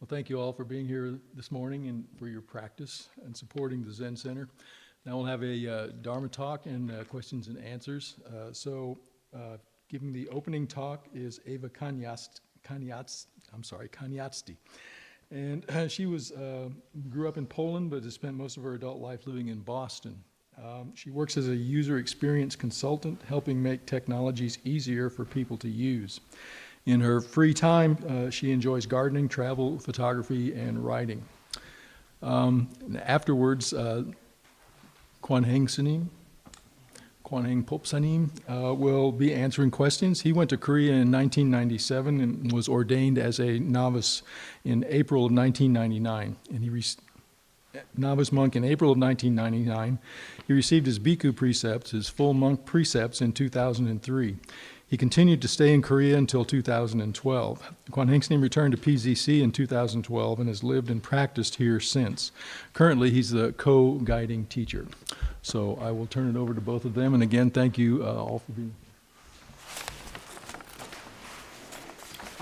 Well, thank you all for being here this morning and for your practice and supporting the Zen Center. Now we'll have a Dharma talk and questions and answers. Giving the opening talk is Eva Kaniasty. And she grew up in Poland, but has spent most of her adult life living in Boston. She works as a user experience consultant, helping make technologies easier for people to use. In her free time, she enjoys gardening, travel, photography, and writing. Afterwards, Kwan Haeng Sunim will be answering questions. He went to Korea in 1997 and was ordained as a novice in April of 1999. And novice monk in April of 1999. He received his Bhikku precepts, his full monk precepts, in 2003. He continued to stay in Korea until 2012. Kwan Haeng Sunim returned to PZC in 2012 and has lived and practiced here since. Currently, he's the co-guiding teacher. So I will turn it over to both of them. And again, thank you all for being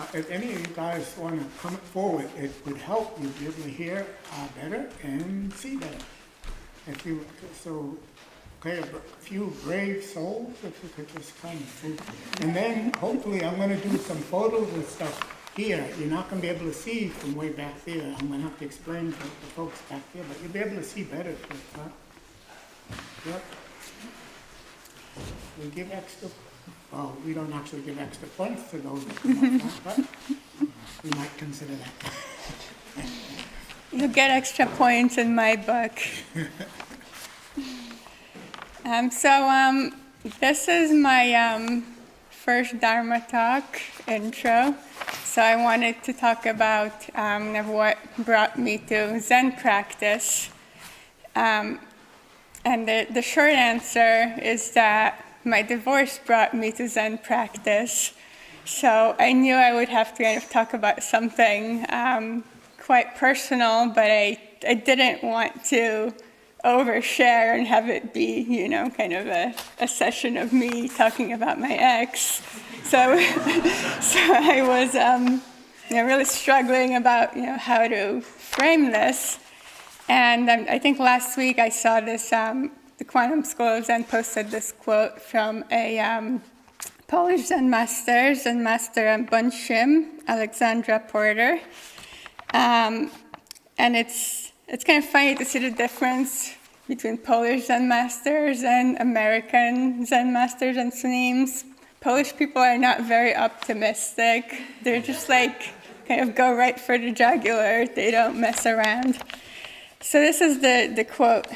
here. If any of you guys want to come forward, it would help you be able to hear better and see better. Okay, a few brave souls, if you could just kind of move. And then hopefully I'm going to do some photos and stuff here. You're not going to be able to see from way back there. I'm going to have to explain to the folks back there, but you'll be able to see better from the front. Yep. We give extra, well, we don't actually give extra points to those that come up front, but we might consider that. You'll get extra points in my book. This is my first Dharma talk intro. So I wanted to talk about what brought me to Zen practice. And the short answer is that my divorce brought me to Zen practice. So I knew I would have to kind of talk about something quite personal, but I didn't want to overshare and have it be, kind of a session of me talking about my ex. So I was really struggling about, how to frame this. And I think last week I saw this, the Quantum School of Zen posted this quote from a Polish Zen Master Bunshim, Alexandra Porter. And it's kind of funny to see the difference between Polish Zen Masters and American Zen Masters and Sunims. Polish people are not very optimistic. They're just kind of go right for the jugular. They don't mess around. So this is the quote.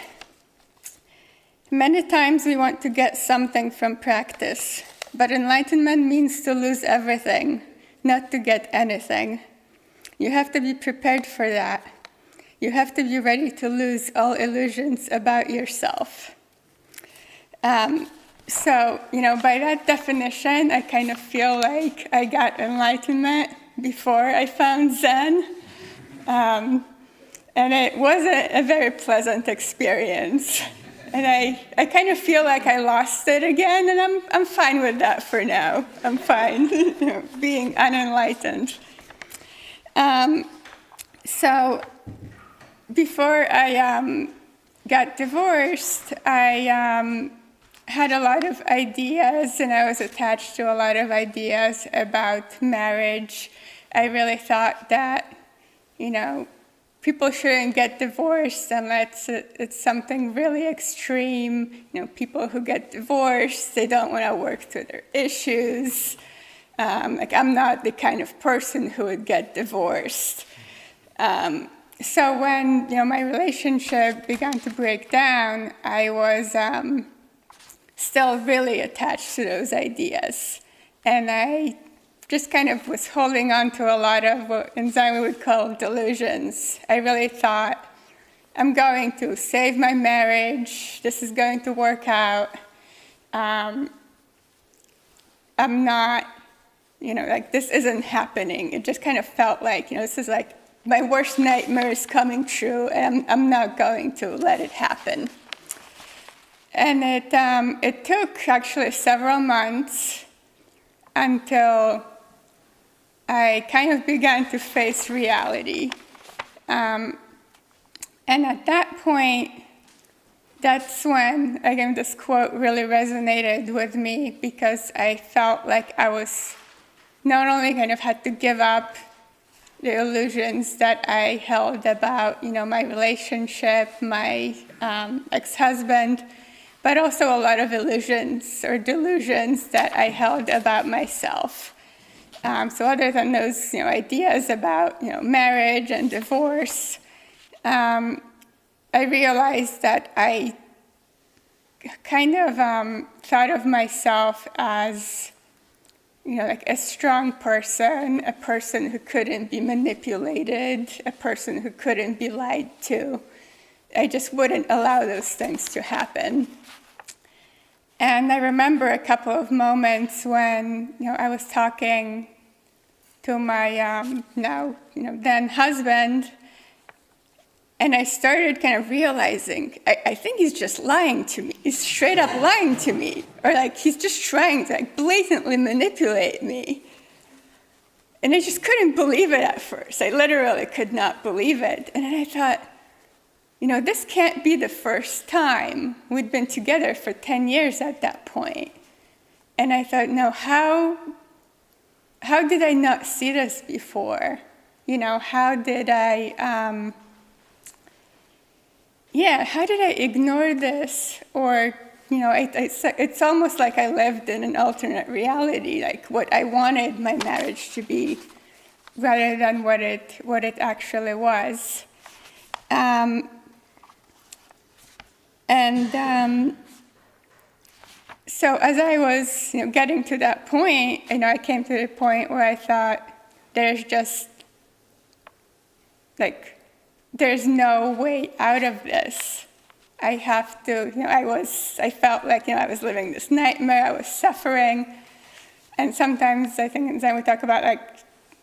Many times we want to get something from practice, but enlightenment means to lose everything, not to get anything. You have to be prepared for that. You have to be ready to lose all illusions about yourself. By that definition, I kind of feel like I got enlightenment before I found Zen. And it wasn't a very pleasant experience. And I kind of feel like I lost it again, and I'm fine with that for now. I'm fine being unenlightened. Before I got divorced, I had a lot of ideas, and I was attached to a lot of ideas about marriage. I really thought that, people shouldn't get divorced unless it's something really extreme. People who get divorced, they don't want to work through their issues. I'm not the kind of person who would get divorced. So when my relationship began to break down, I was still really attached to those ideas. And I just kind of was holding on to a lot of what in Zen we would call delusions. I really thought, I'm going to save my marriage, this is going to work out. I'm not, this isn't happening. It just kind of felt like, this is like my worst nightmare is coming true, and I'm not going to let it happen. And it took actually several months until I kind of began to face reality. And at that point, that's when, again, this quote really resonated with me, because I felt like I was not only kind of had to give up the illusions that I held about, my relationship, my ex-husband, but also a lot of illusions or delusions that I held about myself. So other than those, ideas about, marriage and divorce, I realized that I kind of thought of myself as, like a strong person, a person who couldn't be manipulated, a person who couldn't be lied to. I just wouldn't allow those things to happen. And I remember a couple of moments when, I was talking to my then husband, and I started kind of realizing, I think he's just lying to me. He's straight up lying to me. Or like he's just trying to blatantly manipulate me. And I just couldn't believe it at first. I literally could not believe it. And then I thought, this can't be the first time. We'd been together for 10 years at that point. And I thought, no, how did I not see this before? How did I... how did I ignore this? Or, it's almost like I lived in an alternate reality, like what I wanted my marriage to be, rather than what it actually was. So as I was, getting to that point, I came to the point where I thought, there's no way out of this. I have to, I felt like, I was living this nightmare, I was suffering. And sometimes I think in Zen we talk about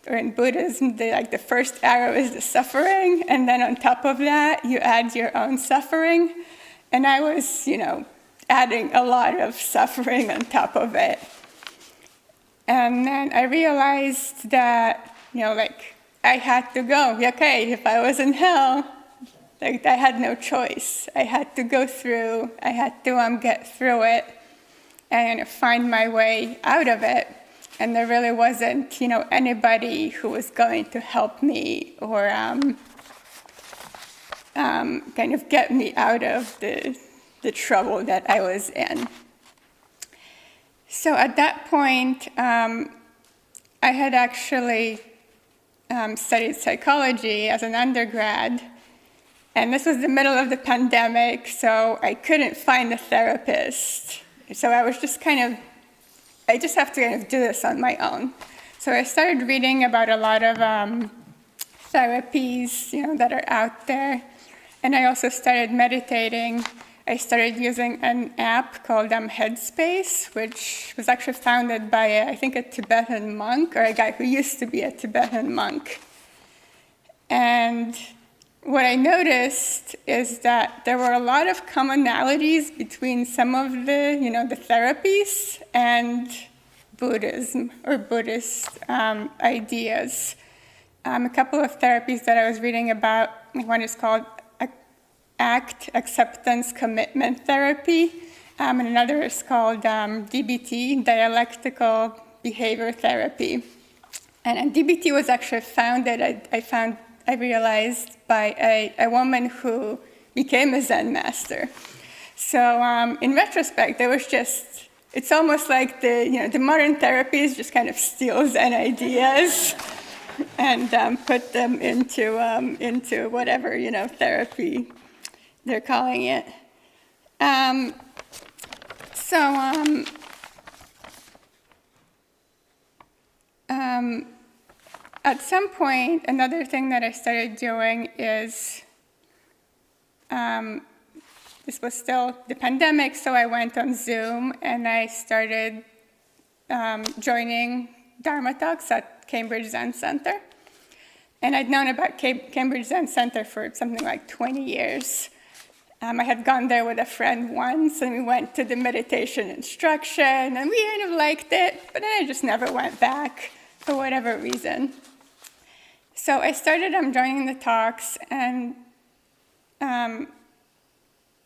or in Buddhism, the first arrow is the suffering, and then on top of that, you add your own suffering. And I was, adding a lot of suffering on top of it. And then I realized that, I had to go. Okay, if I was in hell, I had no choice. I had to go through, I had to get through it and find my way out of it. And there really wasn't, anybody who was going to help me or kind of get me out of the trouble that I was in. So at that point, I had actually studied psychology as an undergrad, and this was the middle of the pandemic, so I couldn't find a therapist. So I was just I just have to kind of do this on my own. So I started reading about a lot of therapies, that are out there, and I also started meditating. I started using an app called Headspace, which was actually founded by, I think, a Tibetan monk, or a guy who used to be a Tibetan monk. And what I noticed is that there were a lot of commonalities between some of the therapies and Buddhism or Buddhist ideas. A couple of therapies that I was reading about, one is called ACT, Acceptance Commitment Therapy, and another is called DBT, Dialectical Behavior Therapy. And DBT was actually founded, I realized, by a woman who became a Zen master. So in retrospect, it's almost like the modern therapies just kind of steal Zen ideas and put them into whatever, therapy they're calling it. At some point, another thing that I started doing is, this was still the pandemic, so I went on Zoom and I started joining Dharma talks at Cambridge Zen Center. And I'd known about Cambridge Zen Center for something like 20 years. I had gone there with a friend once, and we went to the meditation instruction, and we kind of liked it, but then I just never went back. for whatever reason. So I started joining the talks, and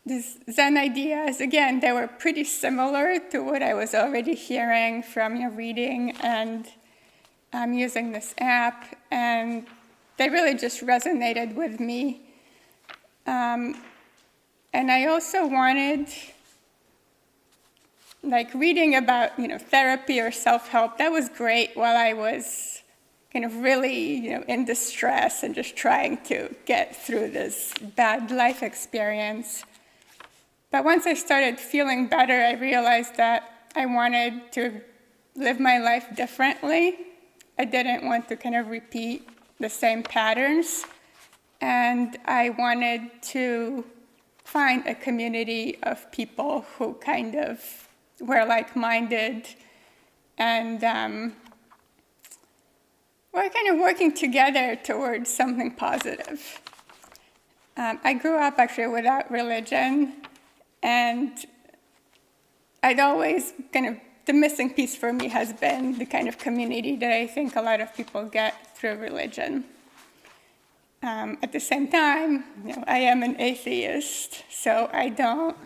these Zen ideas, again, they were pretty similar to what I was already hearing from reading and using this app, and they really just resonated with me. And I also wanted, like, reading about, therapy or self-help. That was great while I was kind of really, in distress and just trying to get through this bad life experience. But once I started feeling better, I realized that I wanted to live my life differently. I didn't want to kind of repeat the same patterns. And I wanted to find a community of people who kind of were like-minded and were kind of working together towards something positive. I grew up actually without religion, and I'd always the missing piece for me has been the kind of community that I think a lot of people get through religion. At the same time, I am an atheist, so I don't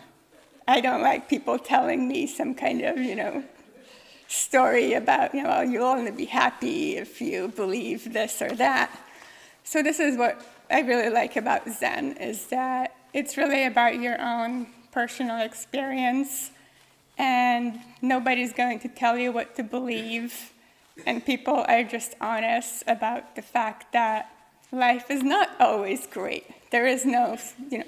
like people telling me some kind of, story about, you'll only be happy if you believe this or that. So this is what I really like about Zen, is that it's really about your own personal experience, and nobody's going to tell you what to believe, and people are just honest about the fact that life is not always great. There is no,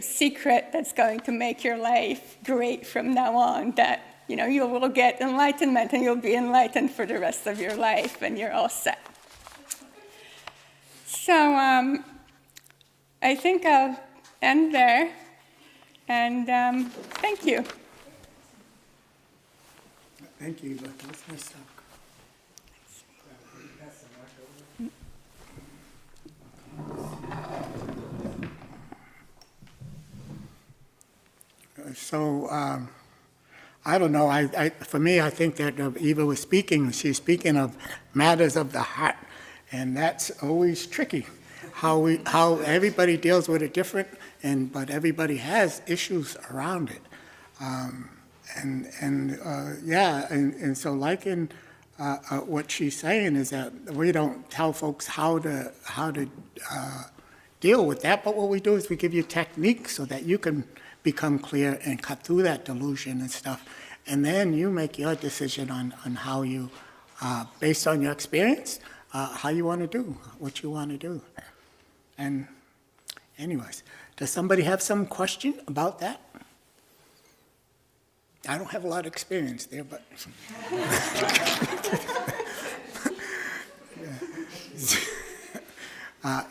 secret that's going to make your life great from now on, that, you will get enlightenment and you'll be enlightened for the rest of your life and you're all set. So I think I'll end there, and thank you. Thank you, Eva. That was nice talk. So, I don't know, for me, I think that Eva was she's speaking of matters of the heart, and that's always tricky. How everybody deals with it different, but everybody has issues around it. And so like in what she's saying is that we don't tell folks how to deal with that, but what we do is we give you techniques so that you can become clear and cut through that delusion and stuff. And then you make your decision on how you, based on your experience, how you want to do, what you want to do. And anyways, does somebody have some question about that? I don't have a lot of experience there, but.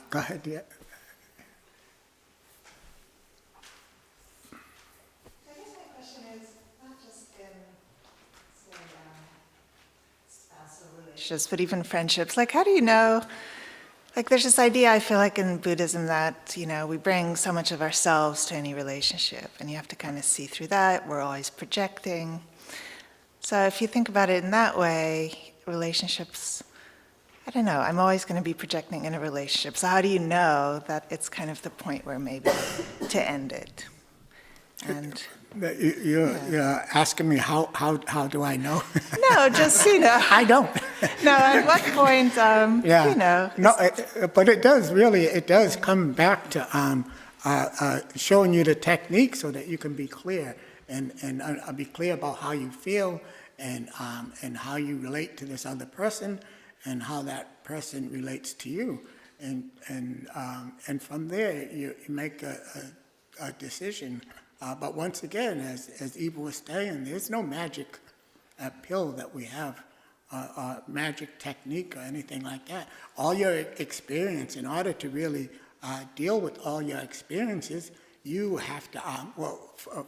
Go ahead, yeah. But even friendships, like how do you know, like there's this idea I feel like in Buddhism that, we bring so much of ourselves to any relationship, and you have to kind of see through that. We're always projecting. So if you think about it in that way, relationships, I don't know, I'm always going to be projecting in a relationship. So how do you know that it's kind of the point where maybe to end it? And You're asking me how do I know? no, just, I don't. No, at what point, No, but it does come back to showing you the technique so that you can be clear and be clear about how you feel and how you relate to this other person and how that person relates to you. And from there, you make a decision. But once again, as Eva was saying, there's no magic pill that we have, magic technique or anything like that. All your experience, in order to really deal with all your experiences, you have to,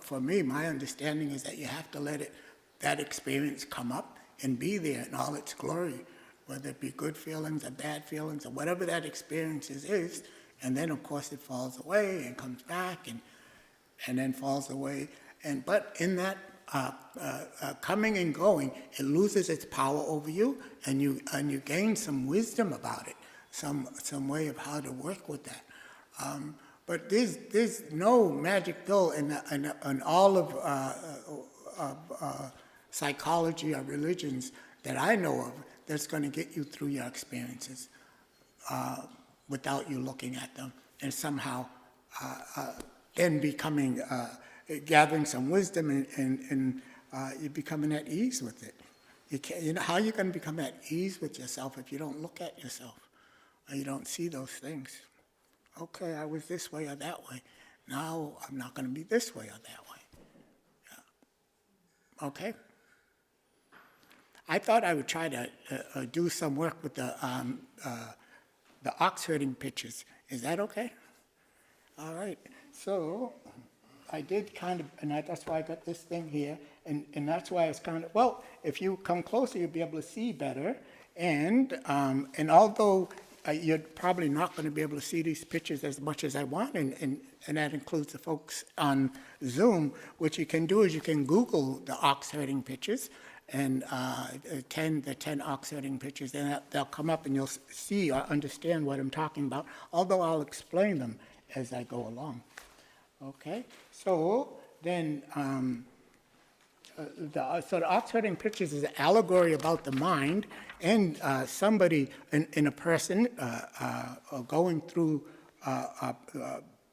for me, my understanding is that you have to let that experience come up and be there in all its glory, whether it be good feelings or bad feelings or whatever that experience is. And then, of course, it falls away and comes back and then falls away. But in that coming and going, it loses its power over you, and you gain some wisdom about it, some way of how to work with that. But there's no magic pill in all of psychology or religions that I know of that's going to get you through your experiences without you looking at them and somehow then becoming, gathering some wisdom and you're becoming at ease with it. How are you going to become at ease with yourself if you don't look at yourself or you don't see those things? Okay, I was this way or that way. Now I'm not going to be this way or that way. Yeah. Okay? I thought I would try to do some work with the ox herding pictures. Is that okay? All right. So I did kind of, and that's why I got this thing here, and that's why it's kind of, well, if you come closer, you'll be able to see better. And although you're probably not going to be able to see these pictures as much as I want, and that includes the folks on Zoom, what you can do is you can Google the ox herding pictures, and the 10 ox herding pictures, and they'll come up and you'll see or understand what I'm talking about, although I'll explain them as I go along. Okay, so then, the ox herding pictures is an allegory about the mind and somebody in a person going through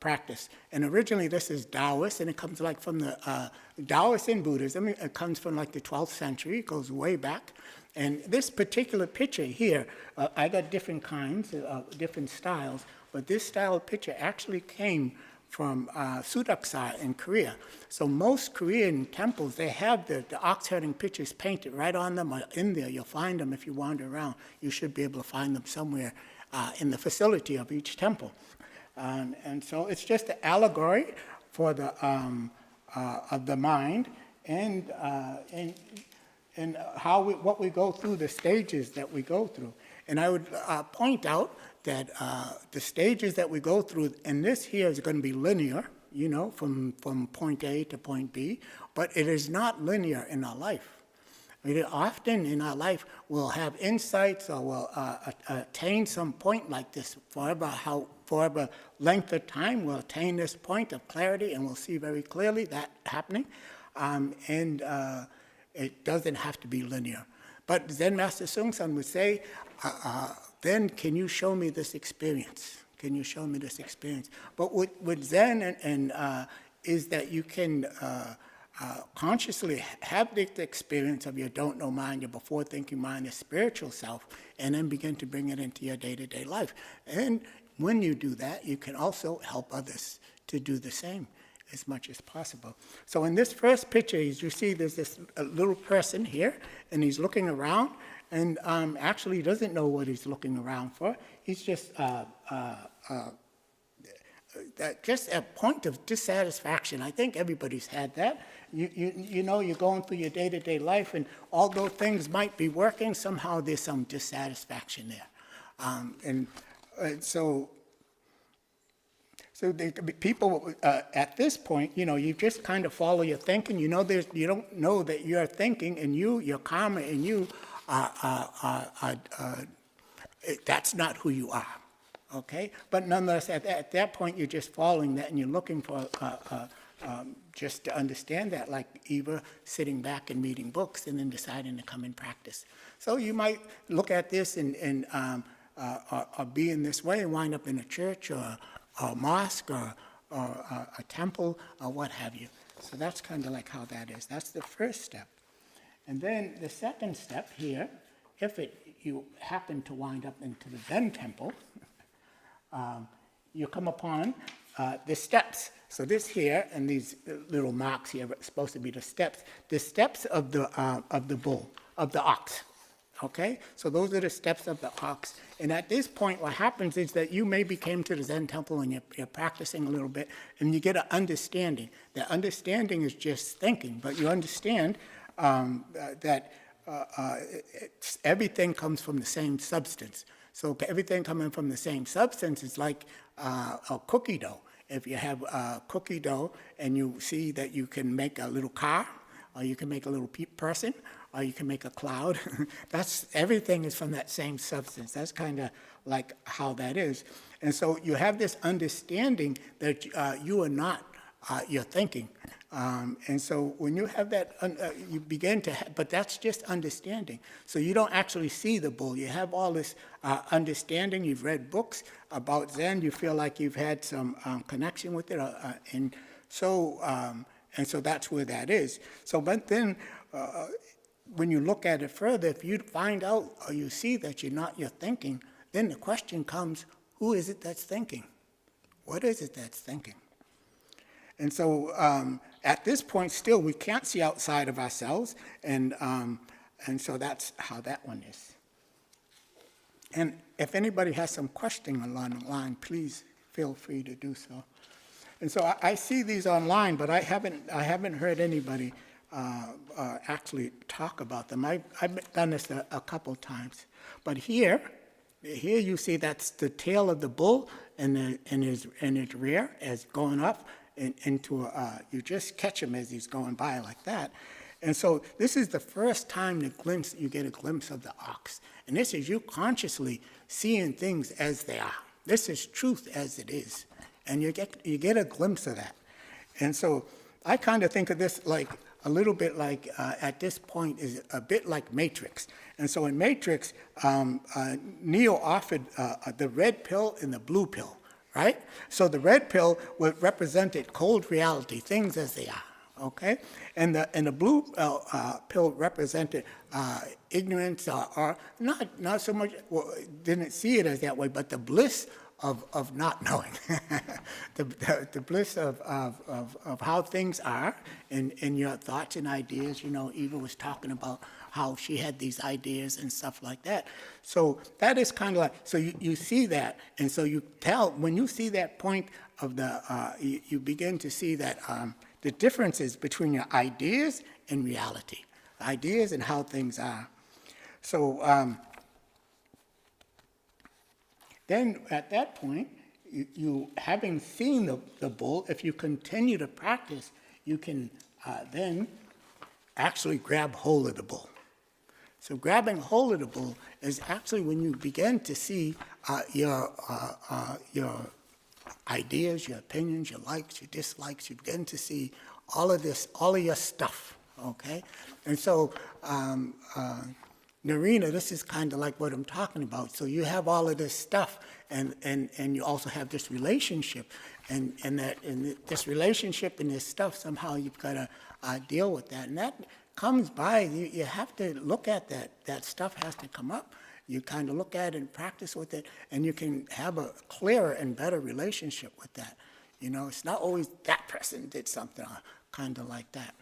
practice. And originally this is Taoist, and it comes like from the Taoist in Buddhism. It comes from like the 12th century. It goes way back. And this particular picture here, I got different kinds, different styles, but this style of picture actually came from Sudaksa in Korea. So most Korean temples, they have the ox herding pictures painted right on them or in there. You'll find them if you wander around. You should be able to find them somewhere in the facility of each temple. And so it's just an allegory for the of the mind and how what we go through, the stages that we go through. And I would point out that the stages that we go through, and this here is going to be linear, you know, from point A to point B, but it is not linear in our life. Often in our life, we'll have insights or we'll attain some point like this. Forever length of time, we'll attain this point of clarity, and we'll see very clearly that happening. It doesn't have to be linear. But Zen Master Seung Sahn would say, then can you show me this experience? Can you show me this experience? But with Zen is that you can consciously have the experience of your don't know mind, your before thinking mind, your spiritual self, and then begin to bring it into your day-to-day life. And when you do that, you can also help others to do the same as much as possible. So in this first picture, as you see, there's this little person here, and he's looking around, and actually he doesn't know what he's looking around for. He's just a point of dissatisfaction. I think everybody's had that. You know, you're going through your day-to-day life, and although things might be working, somehow there's some dissatisfaction there. So the people at this point, you know, you just kind of follow your thinking. You know, you don't know that you're thinking, and your karma, and you that's not who you are. Okay, but nonetheless, at that point, you're just following that, and you're looking for just to understand that, like Eva sitting back and reading books, and then deciding to come and practice. So you might look at this and be in this way and wind up in a church or a mosque or a temple or what have you. So that's kind of like how that is. That's the first step. And then the second step here, if you happen to wind up into the Zen temple, you come upon the steps. So this here and these little marks here are supposed to be the steps of the bull, of the ox. Okay, so those are the steps of the ox. And at this point, what happens is that you maybe came to the Zen temple and you're practicing a little bit, and you get an understanding. The understanding is just thinking, but you understand that everything comes from the same substance. So everything coming from the same substance is like a cookie dough. If you have cookie dough and you see that you can make a little car, or you can make a little person, or you can make a cloud. Everything is from that same substance. That's kind of like how that is. And so you have this understanding that you are not your thinking. And so when you have that, you begin to, but that's just understanding. So you don't actually see the bull. You have all this understanding. You've read books about Zen. You feel like you've had some connection with it. And so that's where that is. So, but then when you look at it further, if you find out or you see that you're not your thinking, then the question comes, who is it that's thinking? What is it that's thinking? And so at this point, still, we can't see outside of ourselves, and so that's how that one is. And if anybody has some question along the line, please feel free to do so. And so I see these online, but I haven't heard anybody actually talk about them. I've done this a couple times, but here you see that's the tail of the bull, and its rear as going up. You just catch him as he's going by like that. And so this is the first time you get a glimpse of the ox. And this is you consciously seeing things as they are. This is truth as it is. And you get a glimpse of that. And so I kind of think of this like a little bit like, at this point, is a bit like Matrix. And so in Matrix, Neo offered the red pill and the blue pill. Right? So the red pill represented cold reality, things as they are, okay? And the blue pill represented ignorance, or not so much, well, didn't see it as that way, but the bliss of not knowing, the bliss of how things are in your thoughts and ideas. You know, Eva was talking about how she had these ideas and stuff like that. So that is kind of like, so you see that, and so you tell, when you see that point of you begin to see that the differences between your ideas and reality, ideas and how things are. So then at that point, you having seen the bull, if you continue to practice, you can then actually grab hold of the bull. So grabbing hold of the bull is actually when you begin to see your ideas, your opinions, your likes, your dislikes. You begin to see all of this, all of your stuff, okay? And so, Narina, this is kind of like what I'm talking about. So you have all of this stuff, and you also have this relationship, and this relationship and this stuff, somehow you've got to deal with that. And that comes by, you have to look at that. That stuff has to come up. You kind of look at it and practice with it, and you can have a clearer and better relationship with that. You know, it's not always that person did something, kind of like that.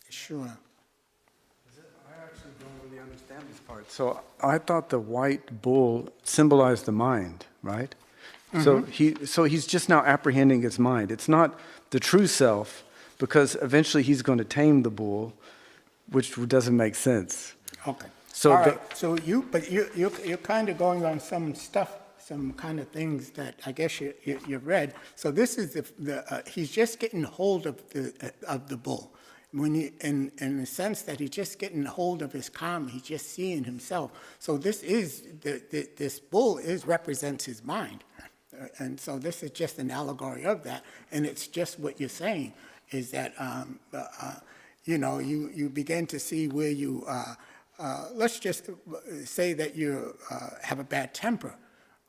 Sure. I actually don't really understand this part. So I thought the white bull symbolized the mind, right? Mm-hmm. So he's just now apprehending his mind. It's not the true self, because eventually he's going to tame the bull, which doesn't make sense. Okay. So all right. So you're kind of going on some stuff, some kind of things that I guess you read. So this is he's just getting hold of the bull. When in the sense that he's just getting hold of his karma, he's just seeing himself. So this is this bull represents his mind, and so this is just an allegory of that. And it's just what you're saying is that you know, you begin to see where you let's just say that you have a bad temper,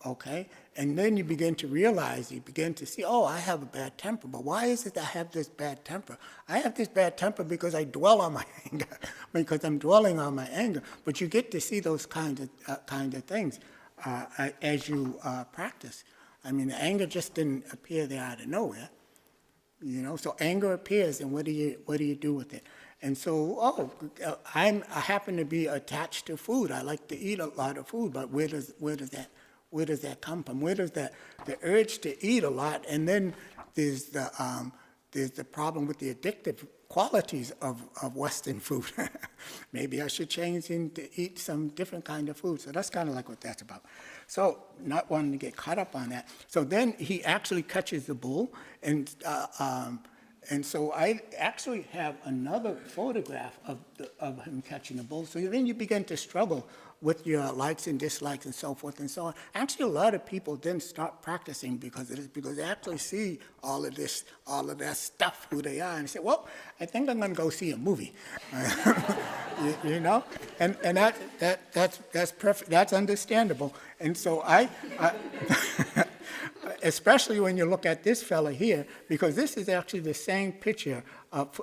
okay? And then you begin to realize, you begin to see, oh, I have a bad temper, but why is it I have this bad temper? I have this bad temper because I dwell on my anger, because I'm dwelling on my anger. But you get to see those kind of things as you practice. I mean, the anger just didn't appear there out of nowhere, you know. So anger appears, and what do you do with it? And so, I happen to be attached to food. I like to eat a lot of food, but where does that come from? Where does the urge to eat a lot, and then there's the problem with the addictive qualities of Western food. Maybe I should change to eat some different kind of food. So that's kind of like what that's about. So not wanting to get caught up on that. So then he actually catches the bull, and And so I actually have another photograph of him catching the bull. So then you begin to struggle with your likes and dislikes and so forth and so on. Actually, a lot of people then start practicing because of this, because they actually see all of that stuff, who they are, and say, well, I think I'm going to go see a movie. you know? And that's perfect. That's understandable. And so I especially when you look at this fella here, because this is actually the same picture of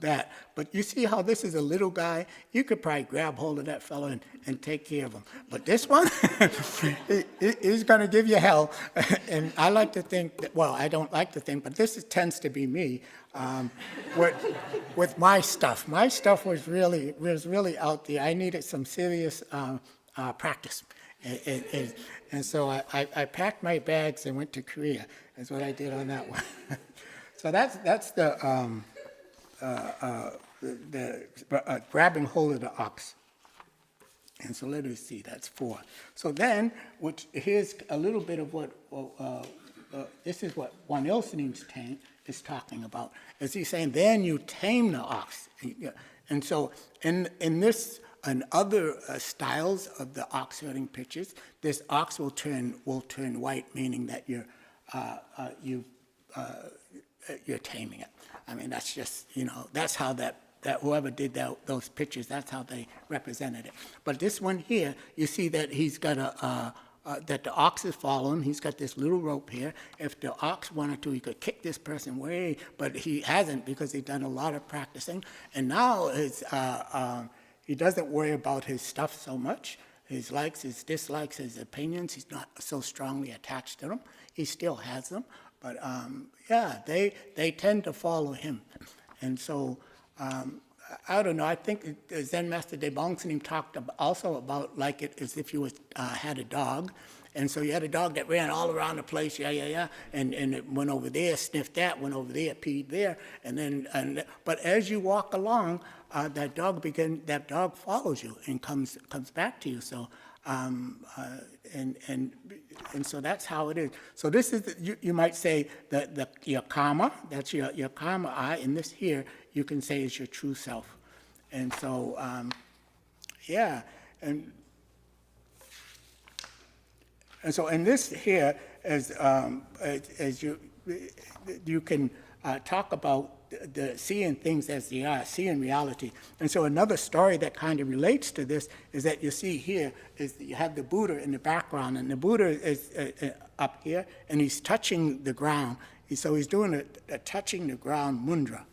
that. But you see how this is a little guy? You could probably grab hold of that fella and take care of him. But this one, he's going to give you hell. And I like to think, that, well, I don't like to think, but tends to be me with my stuff. My stuff was really out there. I needed some serious practice. And so I packed my bags and went to Korea. That's what I did on that one. So that's the grabbing hold of the ox. And so let us see, that's 4. So then, here's a little bit of what, this is what Kwan Haeng Sunim is talking about. As he's saying, then you tame the ox. And so in this, and other styles of the ox herding pictures, this ox will turn white, meaning that you're taming it. I mean, that's just, that's how that whoever did those pictures, that's how they represented it. But this one here, you see that he's got that the ox is following. He's got this little rope here. If the ox wanted to, he could kick this person way, but he hasn't because he's done a lot of practicing. And now he doesn't worry about his stuff so much, his likes, his dislikes, his opinions. He's not so strongly attached to them. He still has them, but they tend to follow him. And so, I don't know, I think Zen Master Sunim talked also about like it as if you had a dog. And so you had a dog that ran all around the place, and it went over there, sniffed that, went over there, peed there, but as you walk along, that dog follows you and comes back to you. So and so that's how it is. So this is you might say that your karma, that's your karma eye, and this here you can say is your true self. And so and so in this here, as you can talk about the seeing things as they are, seeing reality. And so another story that kind of relates to this is that you see here is that you have the Buddha in the background, and the Buddha is up here, and he's touching the ground. So he's doing a touching the ground mudra.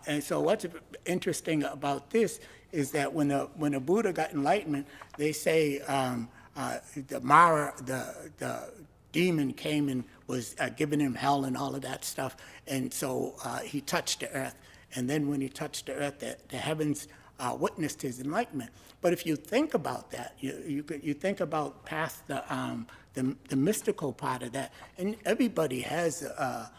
And so what's interesting about this is that when the Buddha got enlightenment, they say the Mara, the demon came and was giving him hell and all of that stuff. And so he touched the earth. And then when he touched the earth, the heavens witnessed his enlightenment. But if you think about that, you think about past the mystical part of that, and everybody has a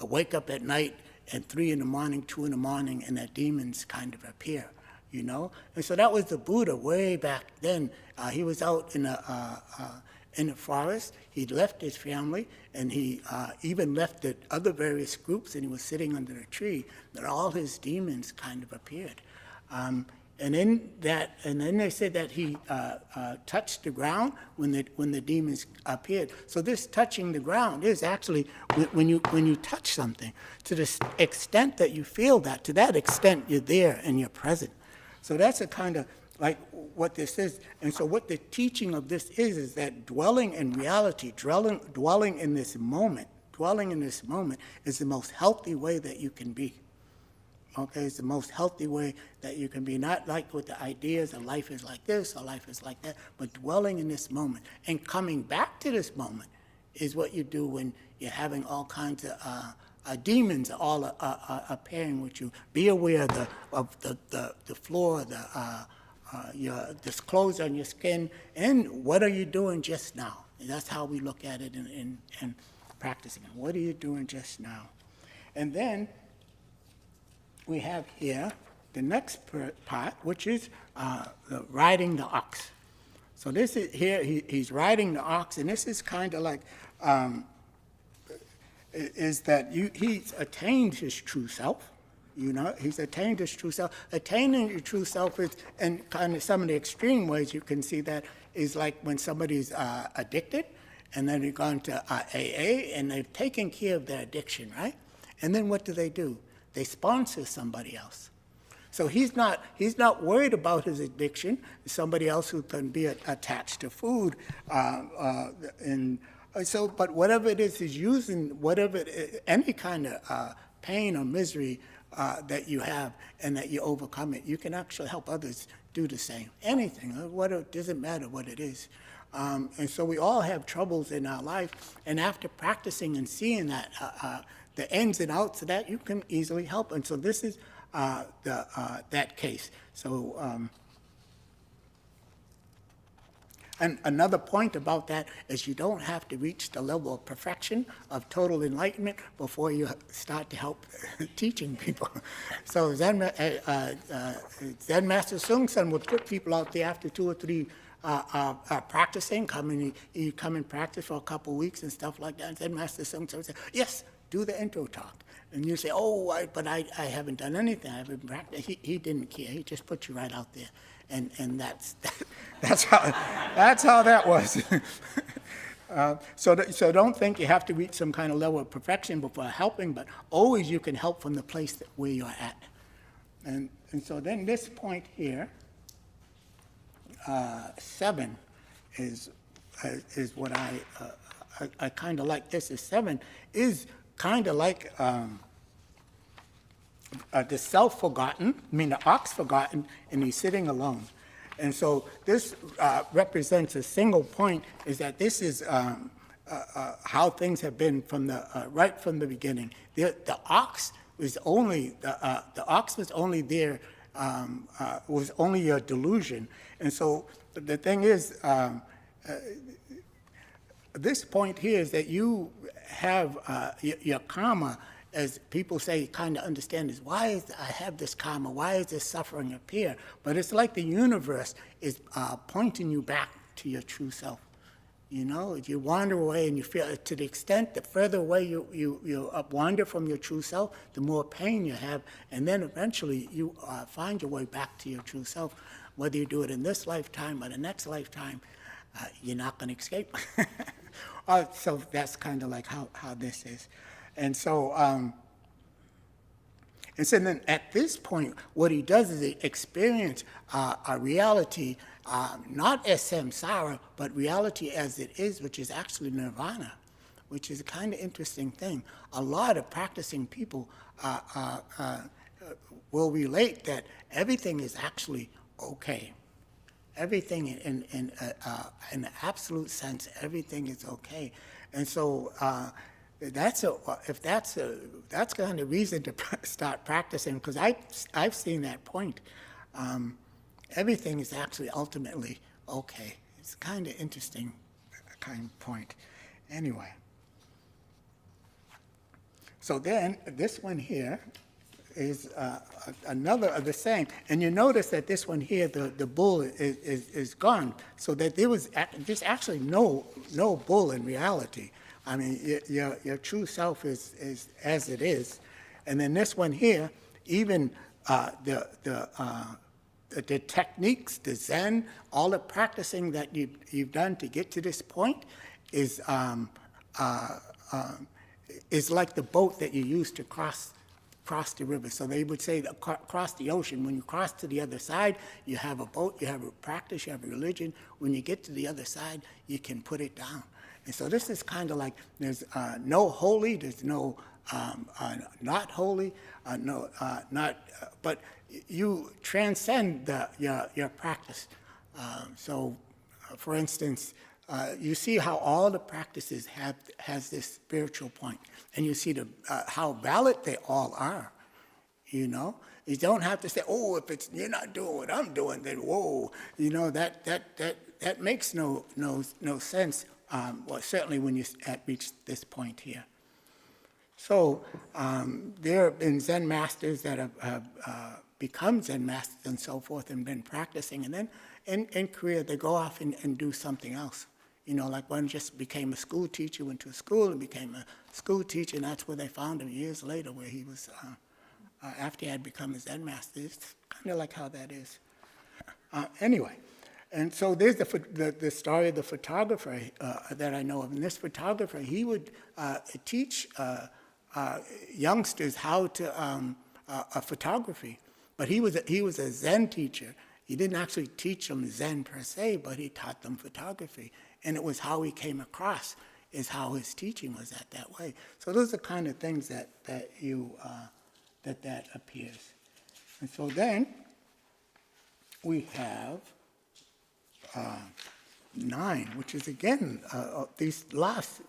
wake up at night at 3 in the morning, 2 in the morning, and the demons kind of appear, And so that was the Buddha way back then. He was out in the forest. He left his family, and he even left the other various groups, and he was sitting under a tree. That all his demons kind of appeared, and then they said that he touched the ground when the demons appeared. So this touching the ground is actually when you touch something, to the extent that you feel that, to that extent you're there and you're present. So that's a kind of like what this is. And so what the teaching of this is that dwelling in reality, dwelling in this moment is the most healthy way that you can be. Okay, it's the most healthy way that you can be, not like with the ideas of life is like this or life is like that, but dwelling in this moment. And coming back to this moment is what you do when you're having all kinds of demons all appearing with you. Be aware of the floor, this clothes on your skin, and what are you doing just now? And that's how we look at it in practicing. What are you doing just now? And then we have here the next part, which is riding the ox. So this is here, he's riding the ox, and this is kind of like, is that he's attained his true self. He's attained his true self. Attaining your true self is, and kind of some of the extreme ways you can see that is like when somebody's addicted, and then they've gone to AA, and they've taken care of their addiction, right? And then what do? They sponsor somebody else. So he's not worried about his addiction. Somebody else who can be attached to food, but whatever it is, he's using any kind of pain or misery that you have, and that you overcome it. You can actually help others do the same. Anything, it doesn't matter what it is. And so we all have troubles in our life, and after practicing and seeing that the ins and outs of that, you can easily help. And so this is that case. So, and another point about that is you don't have to reach the level of perfection of total enlightenment before you start to help teaching people. So Zen Master Seung Sahn would put people out there after 2 or 3 practicing, come and practice for a couple of weeks and stuff like that. And Zen Master Seung Sahn would say, yes, do the intro talk. And you say, but I haven't done anything. I haven't practiced. He didn't care. He just put you right out there. And that's how that was. So don't think you have to reach some kind of level of perfection before helping, but always you can help from the place where you're at. And so then this point here, 7 is what I kind of like. This is 7 is kind of like the self-forgotten, the ox forgotten, and he's sitting alone. And so this represents a single point, is that this is how things have been from right from the beginning. The ox was only there, was only a delusion. And so the thing is, this point here is that you have your karma, as people say, kind of understand is, why is I have this karma? Why is this suffering appear? But it's like the universe is pointing you back to your true self. You wander away, and you feel, to the extent, the further away you wander from your true self, the more pain you have, and then eventually you find your way back to your true self. Whether you do it in this lifetime or the next lifetime, you're not going to escape. So that's kind of like how this is. And so then at this point, what he does is he experience a reality, not as samsara, but reality as it is, which is actually nirvana, which is a kind of interesting thing. A lot of practicing people will relate that everything is actually okay. Everything in the absolute sense, everything is okay. And so that's kind of reason to start practicing, because I've seen that point. Everything is actually ultimately okay. It's kind of interesting kind of point. Anyway, so then this one here is another of the same. And you notice that this one here, the bull is gone, so that there's actually no bull in reality. Your true self is as it is. And then this one here, even the techniques, the Zen, all the practicing that you've done to get to this point is like the boat that you use to cross the river. So they would say that cross the ocean. When you cross to the other side, you have a boat, you have a practice, you have a religion. When you get to the other side, you can put it down. And so this is kind of like, there's no holy, there's no not holy, but you transcend your practice. For instance, you see how all the practices has this spiritual point, and you see how valid they all are. You don't have to say, if you're not doing what I'm doing, then whoa. That makes no sense. Well, certainly when you reach this point here. So there have been Zen masters that have become Zen masters and so forth, and been practicing, and then in Korea they go off and do something else. You know, like one just became a school teacher, went to a school and became a school teacher, and that's where they found him years later, where he was, after he had become a Zen master. It's kind of like how that is. Anyway, and so there's the story of the photographer that I know of. And this photographer, he would teach youngsters how to photography, but he was a Zen teacher. He didn't actually teach them Zen per se, but he taught them photography, and it was how he came across is how his teaching was that way. So those are kind of things that appears. And so then we have 9, which is again these last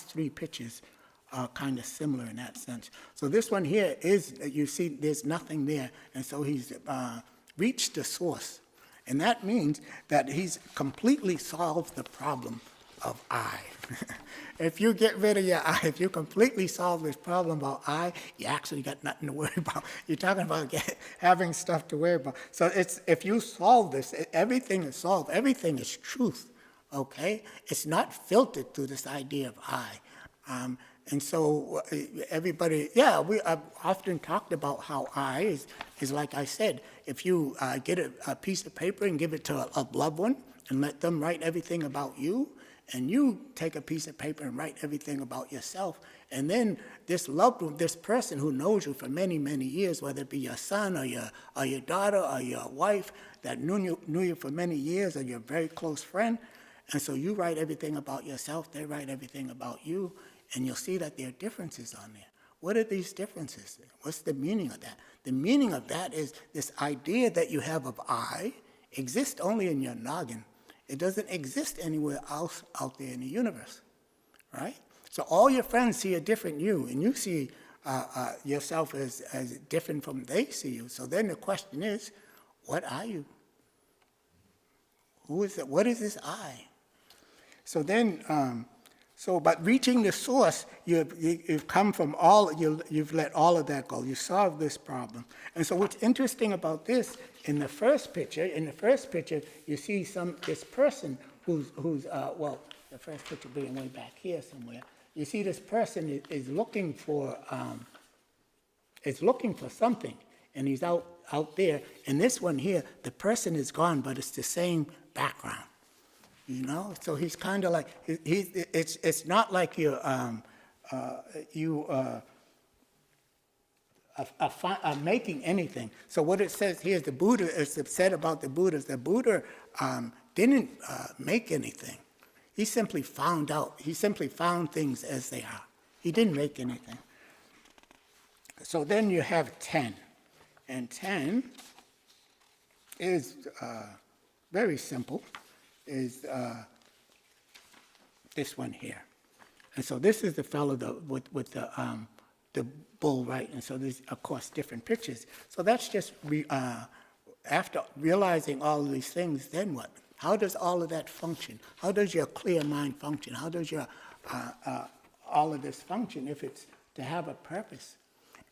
three pictures are kind of similar in that sense. So this one here is, you see, there's nothing there, and so he's reached the source, and that means that he's completely solved the problem of I. If you get rid of your I, if you completely solve this problem about I, you actually got nothing to worry about. You're talking about having stuff to worry about. So it's, if you solve this, everything is solved. Everything is truth, okay? It's not filtered through this idea of I. And so everybody, yeah, I've often talked about how I is like I said, if you get a piece of paper and give it to a loved one and let them write everything about you, and you take a piece of paper and write everything about yourself, and then this loved one, this person who knows you for many, many years, whether it be your son or your daughter or your wife that knew you for many years, or your very close friend, and so you write everything about yourself, they write everything about you, and you'll see that there are differences on there. What are these differences? What's the meaning of that? The meaning of that is this idea that you have of I exists only in your noggin. It doesn't exist anywhere else out there in the universe, right? So all your friends see a different you, and you see yourself as different from they see you. So then the question is, what are you? Who is it? What is this I? So then, but reaching the source, you've come from all, you've let all of that go. You solved this problem. And so what's interesting about this, in the first picture, you see this person who's the first picture being way back here somewhere. You see this person is looking for something, and he's out there. And this one here, the person is gone, but it's the same background. You know, so he's kind of like it's not like you are making anything. So what it says here is the Buddha is said about the Buddhas. The Buddha didn't make anything. He simply found out. He simply found things as they are. He didn't make anything. So then you have 10, and 10 is very simple. Is this one here. And so this is the fellow with the bull, right? And so there's, of course, different pictures. So that's just, after realizing all of these things, then what? How does all of that function? How does your clear mind function? How does your all of this function if it's to have a purpose?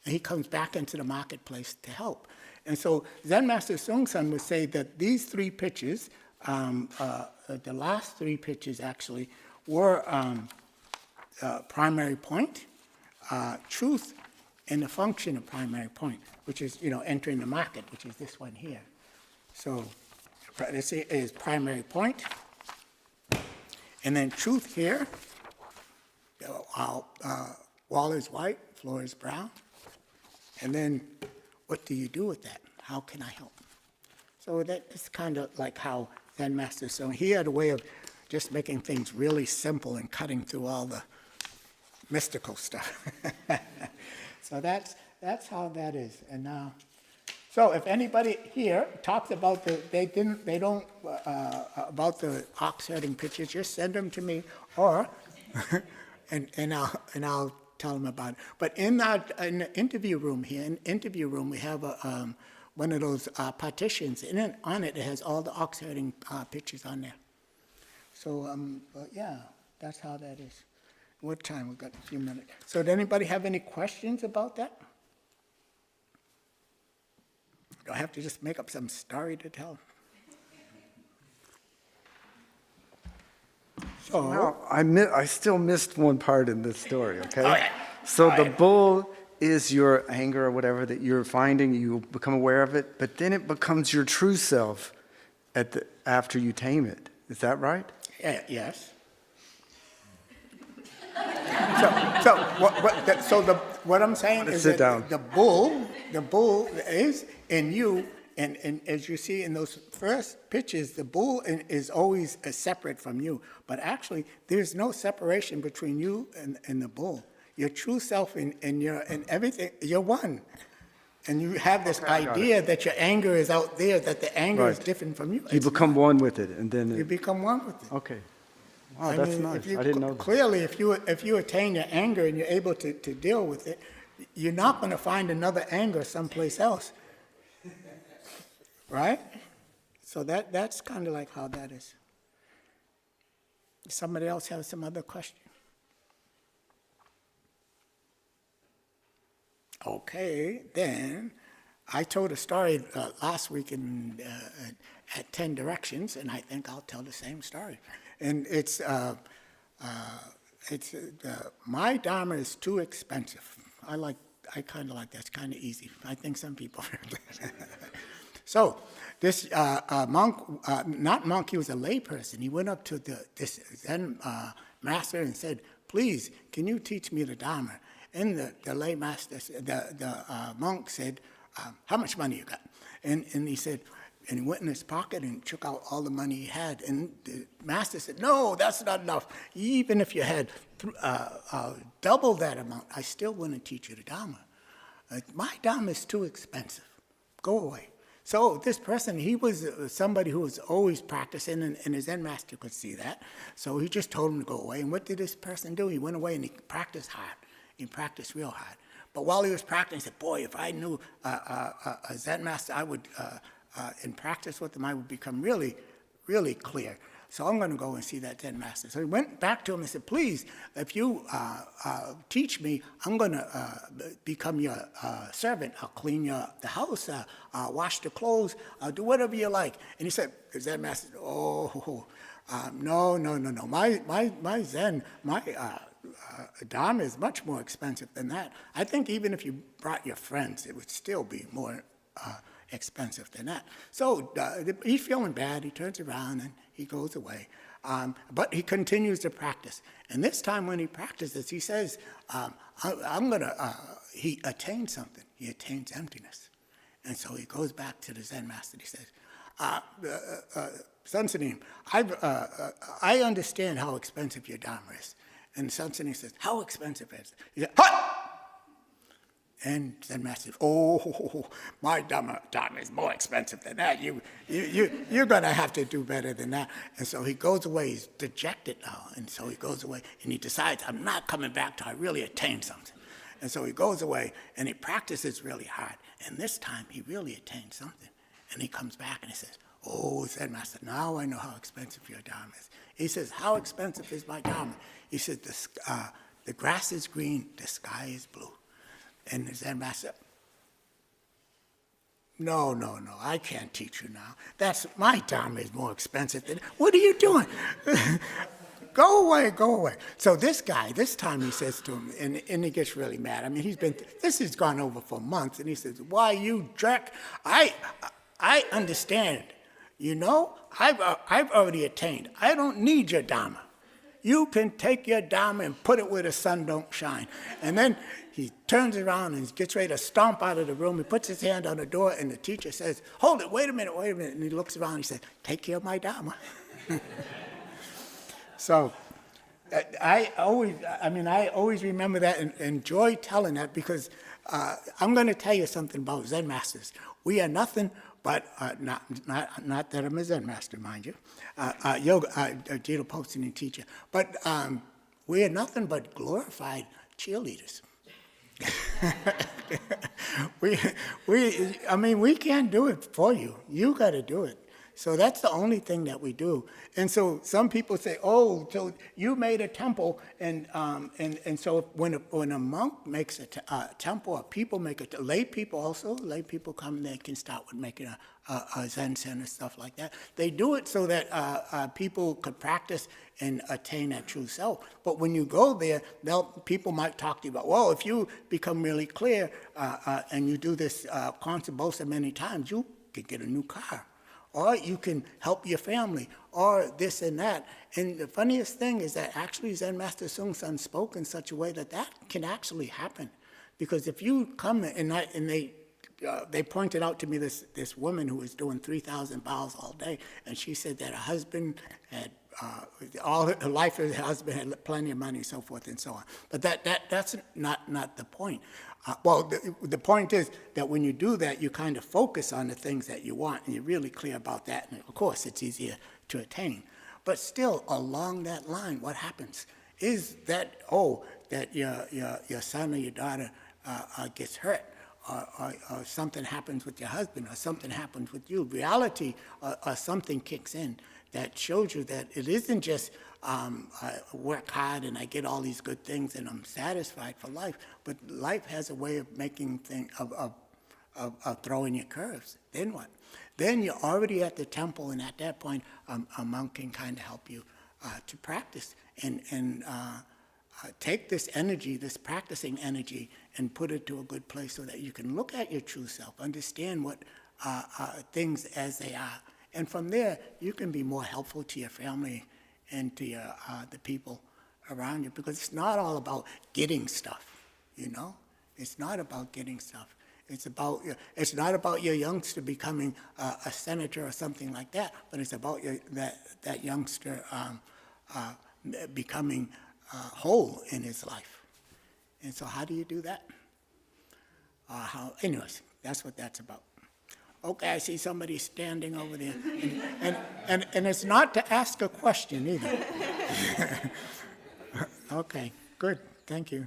And he comes back into the marketplace to help. And so Zen Master Seung Sahn would say that these 3 pictures, the last 3 pictures actually were primary point, truth, and the function of primary point, which is, entering the market, which is this one here. So this is primary point, and then truth here. Wall is white, floor is brown, and then what do you do with that? How can I help? So that's kind of like how Zen Master Seung, he had a way of just making things really simple and cutting through all the mystical stuff. So that's how that is. And so if anybody here talks about about the ox herding pictures, just send them to me, or and I'll tell them about it. But in the interview room here, we have a one of those partitions, and then on it has all the ox herding pictures on there. So, but yeah, that's how that is. What time? We've got a few minutes. So, does anybody have any questions about that? Do I have to just make up some story to tell? Now, I still missed one part in this story, okay? Oh, yeah. So All the right. bull is your anger or whatever that you're finding, you become aware of it, but then it becomes your true self after you tame it. Is that right? Yeah, yes. What I'm saying is sit that down. the bull is in you, and as you see in those first pictures, the bull is always separate from you. But actually, there's no separation between you and the bull. Your true self and everything, you're one. And you have this idea that your anger is out there, that the anger is Right. different from you. You It's become not. one with it, and then You become one with it. okay. Wow, I that's mean, nice. if you- I didn't know that. Clearly, if you attain your anger and you're able to deal with it, you're not going to find another anger someplace else. Right? So that's kind of like how that is. Somebody else have some other question? Okay, then I told a story last week at 10 Directions, and I think I'll tell the same story. And it's my Dharma is too expensive. I kind of like that. It's kind of easy. I think some people. So this monk, not monk, he was a layperson. He went up to this Zen master and said, "Please, can you teach me the Dharma?" And the lay master, the monk said, "How much money you got?" And he said, and he went in his pocket and took out all the money he had. And the master said, "No, that's not enough. Even if you had double that amount, I still wouldn't teach you the Dharma. My Dharma is too expensive. Go away." So this person, he was somebody who was always practicing, and his Zen master could see that. So he just told him to go away. And what did this person do? He went away and he practiced hard. He practiced real hard. But while he was practicing, he said, "Boy, if I knew a Zen master, I would, in practice with him, I would become really, really clear. So I'm going to go and see that Zen master." So he went back to him and said, "Please, if you teach me, I'm going to become your servant. I'll clean the house, wash the clothes, do whatever you like." And he said, the Zen master said, "Oh, no. My Zen, my Dharma is much more expensive than that. I think even if you brought your friends, it would still be more expensive than that." So he's feeling bad. He turns around and he goes away. But he continues to practice. And this time when he practices, he says, he attains something. He attains emptiness. And so he goes back to the Zen master. He says, "Sun Sunim, I understand how expensive your Dharma is." And Sun Sunim says, "How expensive is it?" He said, "Hut!" And Zen master says, "Oh, my Dharma is more expensive than that. You're going to have to do better than that." And so he goes away. He's dejected now. And so he goes away and he decides, "I'm not coming back till I really attain something." And so he goes away and he practices really hard. And this time he really attains something. And he comes back and he says, "Oh, Zen master, now I know how expensive your Dharma is." He says, "How expensive is my Dharma?" He said, the grass is green, the sky is blue." And the Zen master, No, I can't teach you now. My Dharma is more expensive than, what are you doing? Go away. So this guy, this time he says to him, and he gets really mad. I mean, this has gone over for months, and he says, "Why, you jerk, I understand. You know, I've already attained. I don't need your Dharma. You can take your Dharma and put it where the sun don't shine." And then he turns around and gets ready to stomp out of the room. He puts his hand on the door, and the teacher says, "Hold it, wait a minute. And he looks around and he says, "Take care of my Dharma." So I always remember that and enjoy telling that, because I'm going to tell you something about Zen masters. We are nothing but, not that I'm a Zen master, mind you, Jado Posting and teacher, but we are nothing but glorified cheerleaders. we can't do it for you. You got to do it. So that's the only thing that we do. And so some people say, oh, so you made a temple, and so when a monk makes a temple, or people make it, lay people come, they can start with making a Zen center, stuff like that. They do it so that people could practice and attain that true self. But when you go there, people might talk to you about, well, if you become really clear and you do this constant bosa many times, you can get a new car, or you can help your family, or this and that. And the funniest thing is that actually Zen Master Seung Sahn spoke in such a way that that can actually happen. Because if you come and they pointed out to me this woman who was doing 3,000 bows all day, and she said that her husband had all her life, her husband had plenty of money, so forth and so on. But that's not the point. Well, the point is that when you do that, you kind of focus on the things that you want, and you're really clear about that. And of course, it's easier to attain. But still, along that line, what happens is that that your son or your daughter gets hurt, or something happens with your husband, or something happens with you. Reality, or something kicks in that shows you that it isn't just I work hard and I get all these good things and I'm satisfied for life, but life has a way of making things, of throwing you curves. Then what? Then you're already at the temple, and at that point, a monk can kind of help you to practice and take this energy, this practicing energy, and put it to a good place so that you can look at your true self, understand what things as they are. And from there, you can be more helpful to your family and to the people around you, because it's not all about getting stuff, you know? It's not about getting stuff. It's not about your youngster becoming a senator or something like that, but it's about that youngster becoming whole in his life. And so how do you do that? Anyways, that's what that's about. Okay, I see somebody standing over there. And it's not to ask a question either. Okay, good, thank you.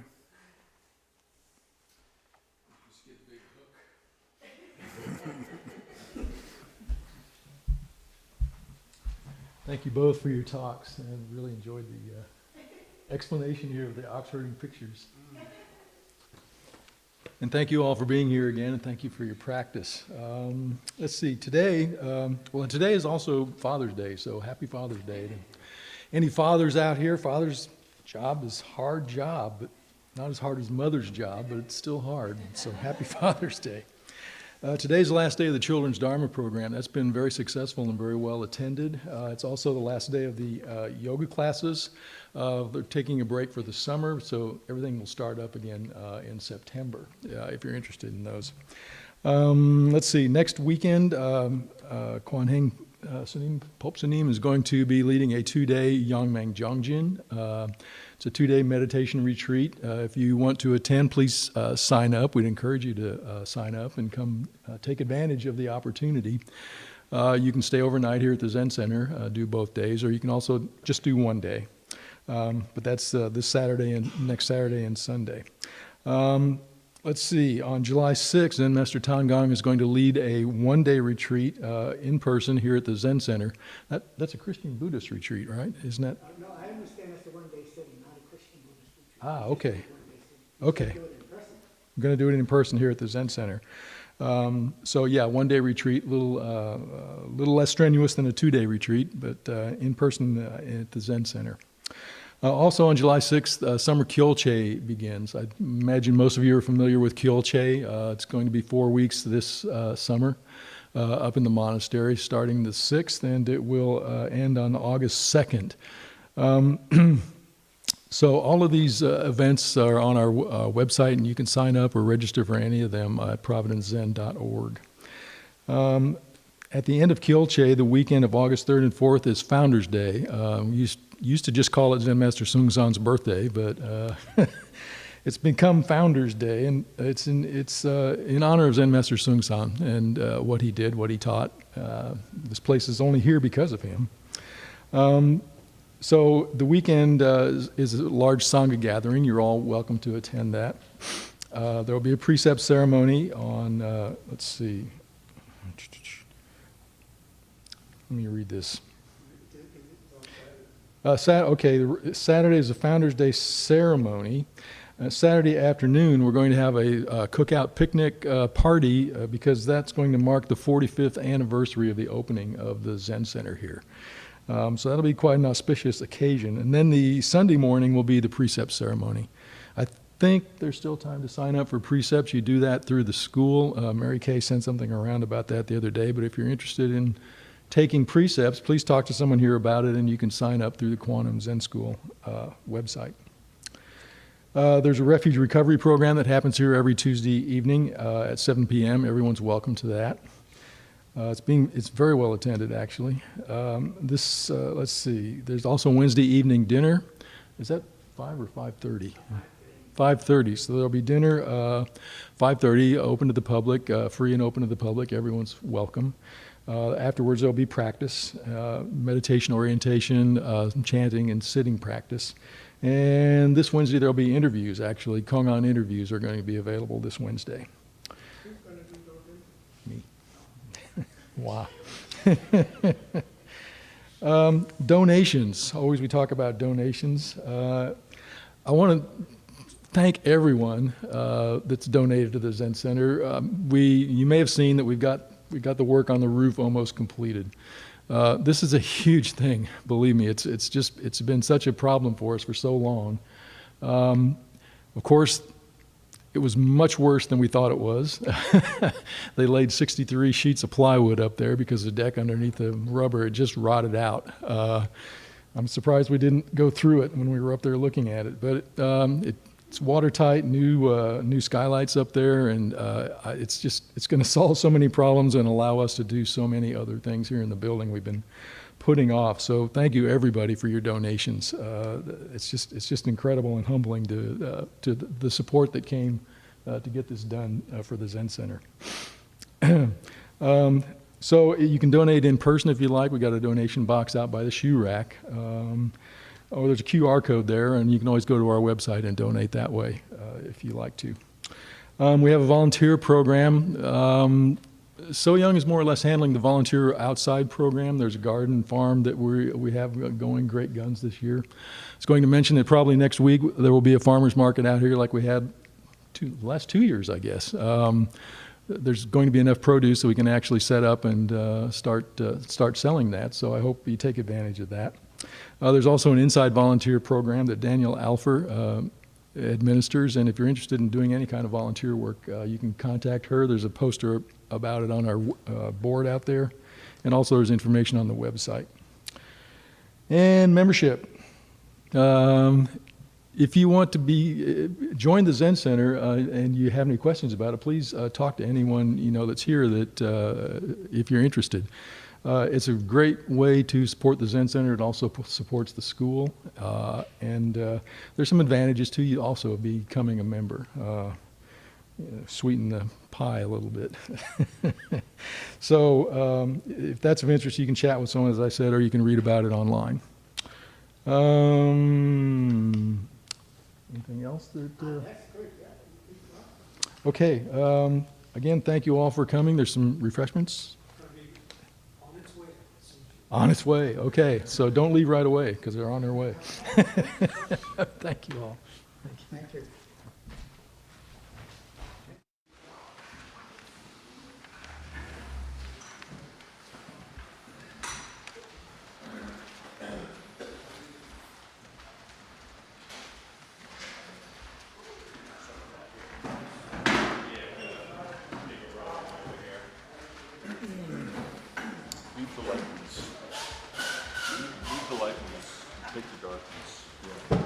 Thank you both for your talks, and really enjoyed the explanation here of the Oxford pictures. And thank you all for being here again, and thank you for your practice. Let's see, today is also Father's Day, so happy Father's Day. And any fathers out here, father's job is hard job, but not as hard as mother's job, but it's still hard, so happy Father's Day. Today's the last day of the Children's Dharma program. That's been very successful and very well attended. It's also the last day of the yoga classes. They're taking a break for the summer, so everything will start up again in September, if you're interested in those. Let's see, next weekend, Kwan Haeng Sunim, Pope Sunim is going to be leading a 2-day Yangmang Jongjin. It's a 2-day meditation retreat. If you want to attend, please sign up. We'd encourage you to sign up and come take advantage of the opportunity. You can stay overnight here at the Zen Center, do both days, or you can also just do one day. But that's this Saturday and next Saturday and Sunday. Let's see, on July 6th, Zen Master Tongong is going to lead a 1-day retreat in person here at the Zen Center. That's a Christian Buddhist retreat, right? Isn't that? No, I understand that's a 1-day sitting, not a Christian Buddhist retreat. Ah, okay. Okay. Okay. I'm going to do it in person here at the Zen Center. So yeah, 1-day retreat, a little less strenuous than a 2-day retreat, but in person at the Zen Center. Also on July 6th, Summer Kyolche begins. I imagine most of you are familiar with Kyolche. It's going to be 4 weeks this summer up in the monastery starting the 6th, and it will end on August 2nd. So all of these events are on our website, and you can sign up or register for any of them at providencezen.org. At the end of Kyolche, the weekend of August 3rd and 4th is Founders Day. We used to just call it Zen Master Seung Sahn's birthday, but it's become Founders Day, and it's in honor of Zen Master Seung Sahn and what he did, what he taught. This place is only here because of him. So the weekend is a large sangha gathering. You're all welcome to attend that. There will be a precept ceremony on, let's see, Let me read this. Saturday is the Founders Day ceremony. Saturday afternoon, we're going to have a cookout picnic party because that's going to mark the 45th anniversary of the opening of the Zen Center here. So that'll be quite an auspicious occasion. And then the Sunday morning will be the precept ceremony. I think there's still time to sign up for precepts. You do that through the school. Mary Kay sent something around about that the other day, but if you're interested in taking precepts, please talk to someone here about it, and you can sign up through the Kwan Haeng Zen School website. There's a refuge recovery program that happens here every Tuesday evening at 7 p.m. Everyone's welcome to that. It's very well attended, actually. Let's see, there's also Wednesday evening dinner. Is that 5 or 5:30? 5:30, so there'll be dinner, 5:30, open to the public, free and open to the public. Everyone's welcome. Afterwards, there'll be practice, meditation orientation, chanting and sitting practice. And this Wednesday, there'll be interviews, actually. Kongan interviews are going to be available this Wednesday. Who's going to do those? Me. Wow. Donations. Always we talk about donations. I want to thank everyone that's donated to the Zen Center. You may have seen that we got the work on the roof almost completed. This is a huge thing, believe me. It's been such a problem for us for so long. Of course, it was much worse than we thought it was. They laid 63 sheets of plywood up there because the deck underneath the rubber had just rotted out. I'm surprised we didn't go through it when we were up there looking at it, but it's watertight, new skylights up there, and it's going to solve so many problems and allow us to do so many other things here in the building we've been putting off. So thank you everybody for your donations. It's just incredible and humbling to the support that came to get this done for the Zen Center. So you can donate in person if you like. We got a donation box out by the shoe rack. There's a QR code there, and you can always go to our website and donate that way if you like to. We have a volunteer program. So Young is more or less handling the volunteer outside program. There's a garden farm that we have going great guns this year. I was going to mention that probably next week there will be a farmer's market out here like we had the last 2 years, I guess. There's going to be enough produce so we can actually set up and start selling that, so I hope you take advantage of that. There's also an inside volunteer program that Daniel Alfer administers, and if you're interested in doing any kind of volunteer work, you can contact her. There's a poster about it on our board out there, and also there's information on the website. And membership. If you want to join the Zen Center and you have any questions about it, please talk to anyone that's here if you're interested. It's a great way to support the Zen Center. It also supports the school. And there's some advantages to you also of becoming a member. Sweeten the pie a little bit. So if that's of interest, you can chat with someone, as I said, or you can read about it online. Anything else that... Okay. Again, thank you all for coming. There's some refreshments. On its way. Okay. So don't leave right away because they're on their way. Thank you all. Thank you. Leave the lightness. Leave the lightness. Take the darkness. Yeah.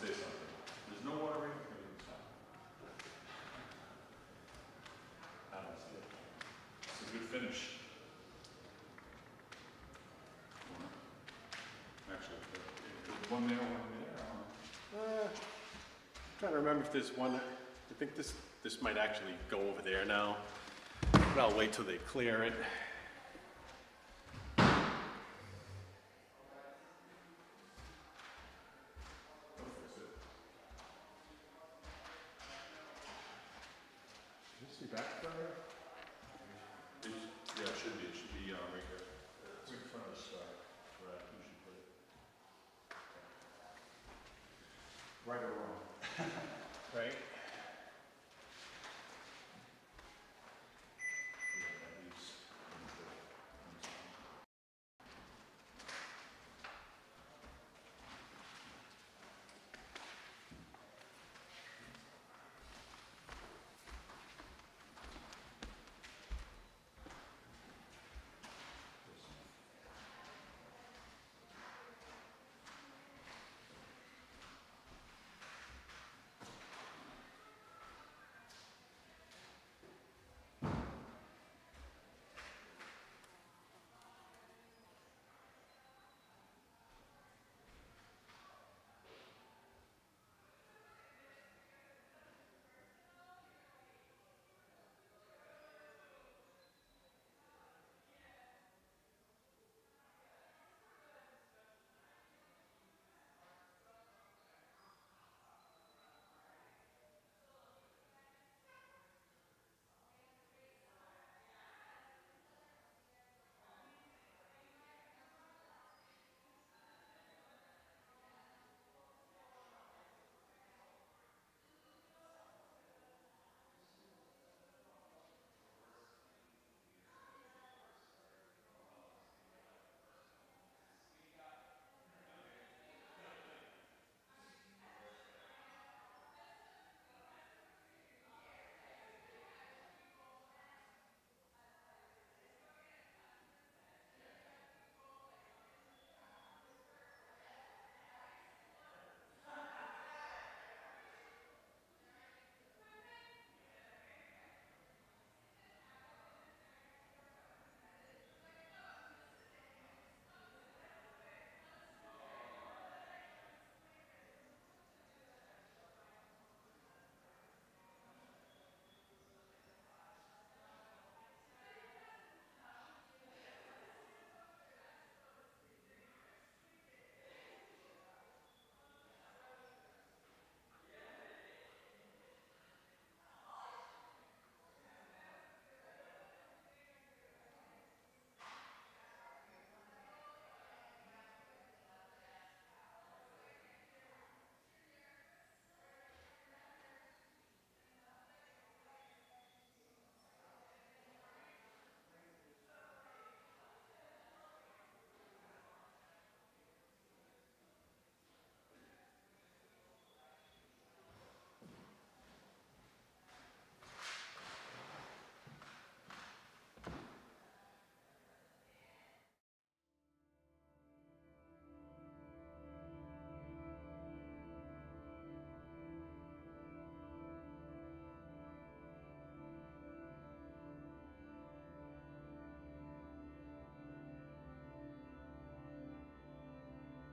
to say something. There's no water right here. I don't see it. It's a good finish. Actually, there's one there, one there. Trying to remember if there's one, I think this might actually go over there now, but I'll wait till they clear it.